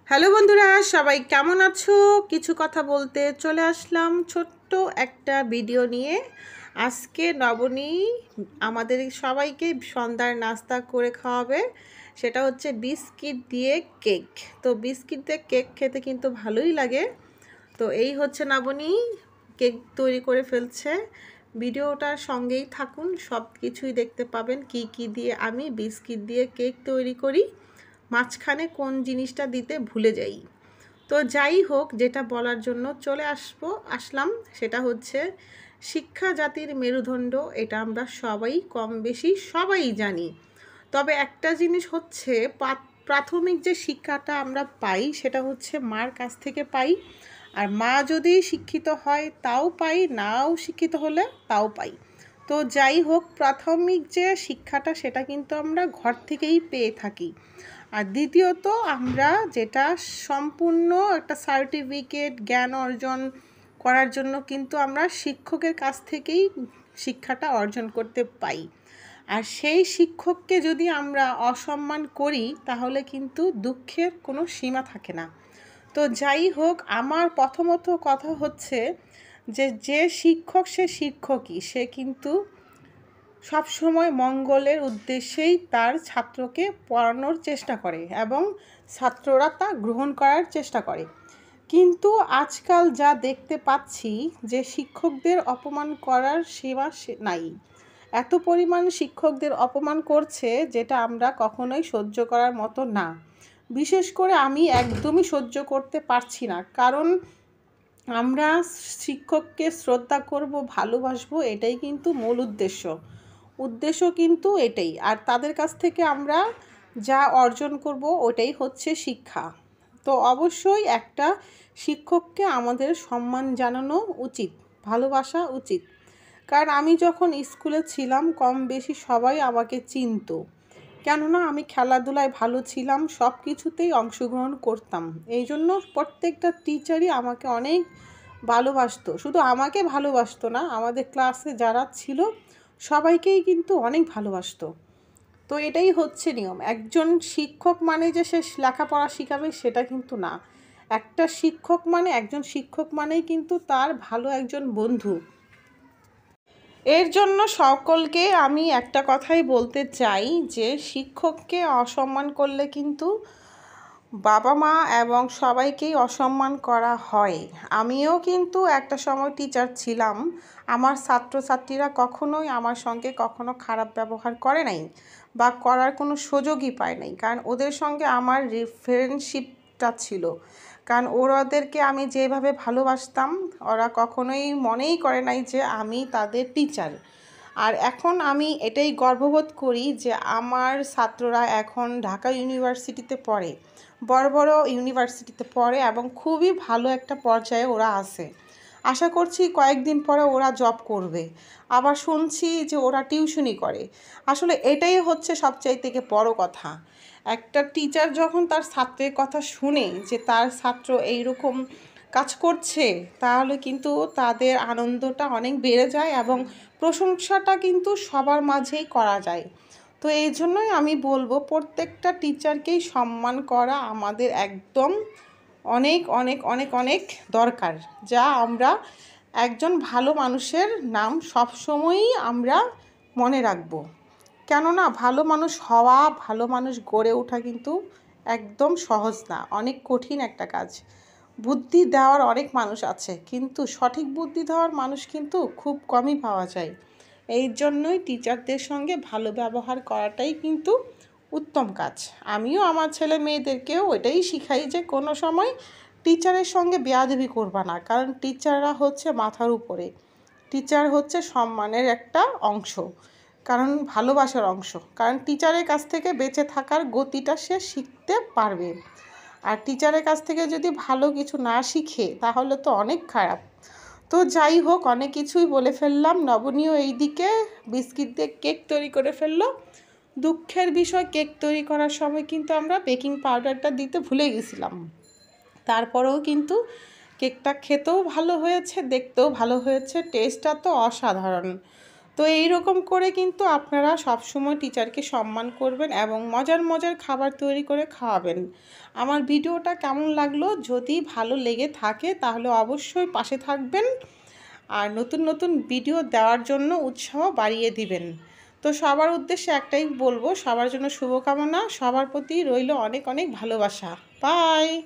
Hello বন্ধুরা, সবাই কেমন আছো? কিছু কথা বলতে চলে আসলাম ছোট্ট একটা ভিডিও নিয়ে। আজকে নবনী আমাদের সবাইকে সন্ধ্যার নাস্তা করে খাওয়াবে। সেটা হচ্ছে বিস্কিট দিয়ে কেক। তো বিস্কিট দিয়ে কেক খেতে কিন্তু ভালোই লাগে। তো এই হচ্ছে নবনী কেক তৈরি করে ফেলছে। ভিডিওটার সঙ্গেই থাকুন, সব কিছুই দেখতে পাবেন কি কি দিয়ে আমি বিস্কিট দিয়ে কেক তৈরি করি, মাঝখানে কোন জিনিসটা দিতে ভুলে যাই। তো যাই হোক, যেটা বলার জন্য চলে আসলাম সেটা হচ্ছে শিক্ষা জাতির মেরুদণ্ড। এটা আমরা সবাই কম বেশি সবাই জানি। তবে একটা জিনিস হচ্ছে, প্রাথমিক যে শিক্ষাটা আমরা পাই সেটা হচ্ছে মার কাছ থেকে পাই। আর মা যদি শিক্ষিত হয় তাও পাই, নাও শিক্ষিত হলে তাও পাই। তো যাই হোক, প্রাথমিক যে শিক্ষাটা সেটা কিন্তু আমরা ঘর থেকেই পেয়ে থাকি। আর দ্বিতীয়ত আমরা যেটা সম্পূর্ণ একটা সার্টিফিকেট জ্ঞান অর্জন করার জন্য কিন্তু আমরা শিক্ষকের কাছ থেকেই শিক্ষাটা অর্জন করতে পাই। আর সেই শিক্ষককে যদি আমরা অসম্মান করি তাহলে কিন্তু দুঃখের কোনো সীমা থাকে না। তো যাই হোক, আমার প্রথমত কথা হচ্ছে যে শিক্ষক সে শিক্ষকই, সে কিন্তু সব সময় মঙ্গলের উদ্দেশ্যেই তার ছাত্রকে পড়ানোর চেষ্টা করে এবং ছাত্ররা তা গ্রহণ করার চেষ্টা করে। কিন্তু আজকাল যা দেখতে পাচ্ছি যে শিক্ষকদের অপমান করার সীমা নাই। এত পরিমাণ শিক্ষকদের অপমান করছে যেটা আমরা কখনোই সহ্য করার মতো না। বিশেষ করে আমি একদমই সহ্য করতে পারছি না, কারণ আমরা শিক্ষককে শ্রদ্ধা করব, ভালোবাসবো, এটাই কিন্তু মূল উদ্দেশ্য কিন্তু এটাই। আর তাদের কাছ থেকে আমরা যা অর্জন করব ওটাই হচ্ছে শিক্ষা। তো অবশ্যই একটা শিক্ষককে আমাদের সম্মান জানানো উচিত, ভালোবাসা উচিত। কারণ আমি যখন স্কুলে ছিলাম কম বেশি সবাই আমাকে চিনতো, কেননা আমি খেলাধুলায় ভালো ছিলাম, সব কিছুতেই অংশগ্রহণ করতাম। এই জন্য প্রত্যেকটা টিচারই আমাকে অনেক ভালোবাসতো। শুধু আমাকে ভালোবাসতো না, আমাদের ক্লাসে যারা ছিল সবাইকেই কিন্তু অনেক ভালোবাসতো। তো এটাই হচ্ছে নিয়ম। একজন শিক্ষক মানে যে সে লেখাপড়া শেখাবে সেটা কিন্তু না। একজন শিক্ষক মানেই কিন্তু তার ভালো একজন বন্ধু। এর জন্য সকলকে আমি একটা কথাই বলতে চাই যে শিক্ষককে অসম্মান করলে কিন্তু বাবা মা এবং সবাইকেই অসম্মান করা হয়। আমিও কিন্তু একটা সময় টিচার ছিলাম। আমার ছাত্রছাত্রীরা কখনোই আমার সঙ্গে কখনো খারাপ ব্যবহার করে নাই বা করার কোনো সুযোগই পায় নাই, কারণ ওদের সঙ্গে আমার ফ্রেন্ডশিপটা ছিল। কারণ ওদেরকে আমি যেভাবে ভালোবাসতাম ওরা কখনোই মনেই করে নাই যে আমি তাদের টিচার। আর এখন আমি এটাই গর্ববোধ করি যে আমার ছাত্ররা এখন ঢাকা ইউনিভার্সিটিতে পড়ে, বড় বড় ইউনিভার্সিটিতে পড়ে এবং খুবই ভালো একটা পর্যায়ে ওরা আছে। আশা করছি কয়েকদিন পরে ওরা জব করবে। আবার শুনছি যে ওরা টিউশনি করে। আসলে এটাই হচ্ছে সবচাইতে থেকে বড় কথা। একটা টিচার যখন তার ছাত্রের কথা শুনে যে তার ছাত্র এইরকম কাজ করছে, তাহলে কিন্তু তাদের আনন্দটা অনেক বেড়ে যায় এবং প্রশংসাটা কিন্তু সবার মাঝেই করা যায়। তো এই জন্যই আমি বলবো প্রত্যেকটা টিচারকেই সম্মান করা আমাদের একদম অনেক অনেক অনেক অনেক দরকার। যা আমরা একজন ভালো মানুষের নাম সবসময়ই আমরা মনে রাখবো। কেননা ভালো মানুষ হওয়া, ভালো মানুষ গড়ে ওঠা কিন্তু একদম সহজ না, অনেক কঠিন একটা কাজ। বুদ্ধি দেওয়ার অনেক মানুষ আছে, কিন্তু সঠিক বুদ্ধি দেওয়ার মানুষ কিন্তু খুব কমই পাওয়া যায়। এই জন্যই টিচারদের সঙ্গে ভালো ব্যবহার করাটাই কিন্তু উত্তম কাজ। আমিও আমার ছেলে মেয়েদেরকেও এটাই শিখাই যে কোনো সময় টিচারের সঙ্গে বেয়াদবি করবা না, কারণ টিচাররা হচ্ছে মাথার উপরে। টিচার হচ্ছে সম্মানের একটা অংশ, কারণ ভালোবাসার অংশ। কারণ টিচারের কাছ থেকে বেঁচে থাকার গতিটা সে শিখতে পারবে। আর টিচারের কাছ থেকে যদি ভালো কিছু না শিখে তাহলে তো অনেক খারাপ। তো যাই হোক, অনেক কিছুই বলে ফেললাম। নবনীয় এইদিকে বিস্কিট দিয়ে কেক তৈরি করে ফেললো। দুঃখের বিষয়, কেক তৈরি করার সময় কিন্তু আমরা বেকিং পাউডারটা দিতে ভুলে গেছিলাম। তারপরেও কিন্তু কেকটা খেতেও ভালো হয়েছে, দেখতেও ভালো হয়েছে, টেস্টটা তো অসাধারণ। তো এই রকম করে কিন্তু আপনারা সবসময় টিচারকে সম্মান করবেন এবং মজার মজার খাবার তৈরি করে খাওয়াবেন। আমার ভিডিওটা কেমন লাগলো? যদি ভালো লেগে থাকে তাহলে অবশ্যই পাশে থাকবেন আর নতুন নতুন ভিডিও দেওয়ার জন্য উৎসাহ বাড়িয়ে দিবেন। তো সবার উদ্দেশ্যে একটাই বলবো, সবার জন্য শুভকামনা, সবার প্রতি রইল অনেক অনেক ভালোবাসা। বাই।